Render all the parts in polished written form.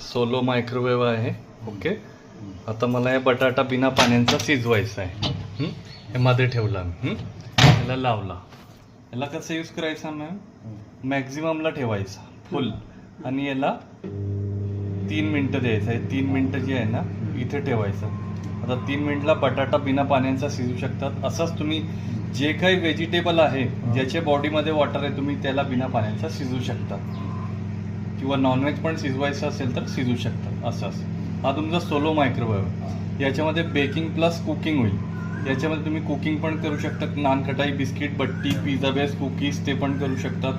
Solo microwave आहे. Okay, आता मला हे बटाटा बिना पाण्याचा शिजवायचा आहे. हे मध्ये ठेवला मी, याला लावला. याला कसं यूज करायचा मॅम, मॅक्झिममला ठेवायचा फुल आणि याला 3 मिनटं द्यायचं आहे. 3 मिनटं जे आहे ना इथे ठेवायचं. आता 3 मिनिटला बटाटा बिना पाण्याचा शिजू शकतात. असंच तुम्ही जे काही व्हेजिटेबल आहे ज्याच्या बॉडीमध्ये वॉटर आहे तुम्ही त्याला बिना पाण्याचा शिजू शकता, किंवा नॉनव्हेज पण शिजवायचं असेल तर शिजू शकतात. असंच हा तुमचा सोलो मायक्रोवेव्ह. याच्यामध्ये बेकिंग प्लस कुकिंग होईल. याच्यामध्ये तुम्ही कुकिंग पण करू शकतात. नानकटाई, बिस्किट, बट्टी, पिझ्झा बेस, कुकीज ते पण करू शकतात.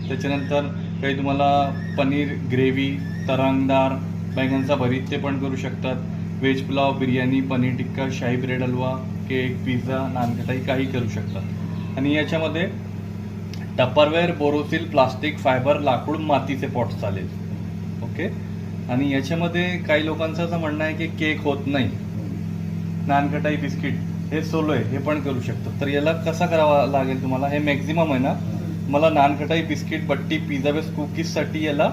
त्याच्यानंतर काही तुम्हाला पनीर ग्रेव्ही, तरंगदार, बैंगनचा भरीत ते पण करू शकतात. व्हेज पुलाव, बिर्याणी, पनीर टिक्का, शाही ब्रेड हलवा, केक, पिझ्झा, नानकटाई काही करू शकतात. आणि याच्यामध्ये टपरवेअर, बोरोसिल, प्लास्टिक, फायबर, लाकूड, मातीचे पॉट चालेल. ओके, आणि याच्यामध्ये काही लोकांचं असं म्हणणं आहे की केक होत नाही, नानकटाई, बिस्किट हे सोलो आहे, हे पण करू शकतो. तर याला कसा करावा लागेल तुम्हाला, हे मॅक्झिमम आहे ना, मला नानकटाई, बिस्किट, बट्टी, पिझ्झा बेस, कुकीजसाठी याला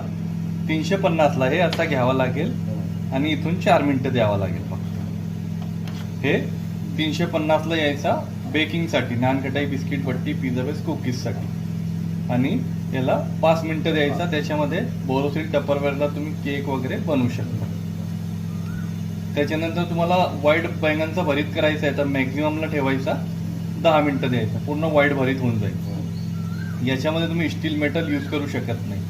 350ला हे असा घ्यावा लागेल आणि इथून 4 मिनिटं द्यावा लागेल फक्त. हे 350ला यायचा बेकिंगसाठी, नानकटाई, बिस्किट, बट्टी, पिझ्झा बेस, कुकीजसाठी. आणि याला 5 मिनिटं द्यायचा. त्याच्यामध्ये बोरोसिल टपरवेअरला तुम्ही केक वगैरे बनवू शकता. त्याच्यानंतर तुम्हाला व्हाईट बैंगनचा भरीत करायचा आहे तर मॅक्झिममला ठेवायचा, 10 मिनिटं द्यायचा, पूर्ण व्हाईट भरीत होऊन जाईल. याच्यामध्ये तुम्ही स्टील मेटल यूज करू शकत नाही.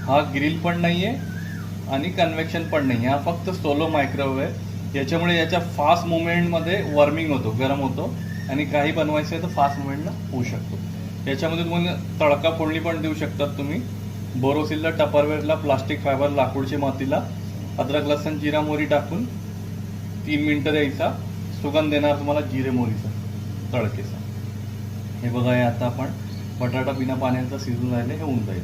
हा ग्रिल पण नाही आहे आणि कन्व्हेक्शन पण नाही. हा फक्त सोलो मायक्रोवेव्ह आहे. याच्यामुळे याच्या फास्ट मुवमेंटमध्ये वॉर्मिंग होतो, गरम होतो, आणि काही बनवायचं आहे तर फास्ट मुवमेंटला होऊ शकतो. याच्यामध्ये तुम्हाला तडका फोडणी पण देऊ शकतात तुम्ही. बोरोसिलला, टपरवेअरला, प्लास्टिक, फायबर, लाकूडची मातीला अद्रक, लसण, जिरा, मोहरी टाकून 3 मिनिटं द्यायचा. सुगंध देणार तुम्हाला जिरे मोहरीचा, तडकेचा. हे बघा, हे आता आपण बटाटा बिना पाण्याचा शिजून राहिले, हे होऊन जाईल.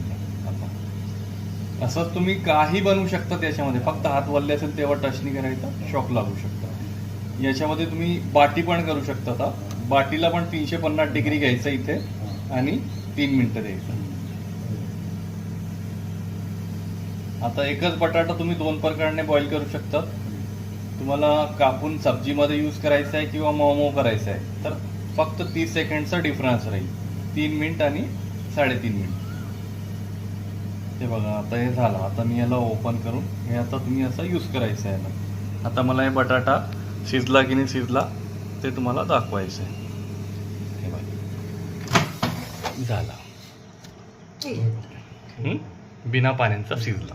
आता असंच तुम्ही काही बनवू शकता. त्याच्यामध्ये फक्त हात वल्ले असेल तेव्हा टचनी करायचा, शॉक लागू शकता. याच्यामध्ये तुम्ही बाटी पण करू शकता. बाटीला पण 350 डिग्री घ्यायचं इथे आणि 3 मिनिटं द्यायचं. आता एकच बटाटा तुम्ही 2 प्रकाराने बॉईल करू शकता. तुम्हाला कापून सब्जीमध्ये यूज करायचं आहे किंवा मोमो करायचं आहे तर फक्त 30 सेकंडचा डिफरन्स राहील, 3 मिनिट आणि 3.5 मिनिट. हे बघा, आता हे झालं. आता मी याला ओपन करून हे आता तुम्ही असं यूज करायचं आहे ना. आता मला हे बटाटा शिजला की नाही शिजला ते तुम्हाला दाखवायचं आहे. हे बघा, झाला, बिना पाण्याचा शिजला.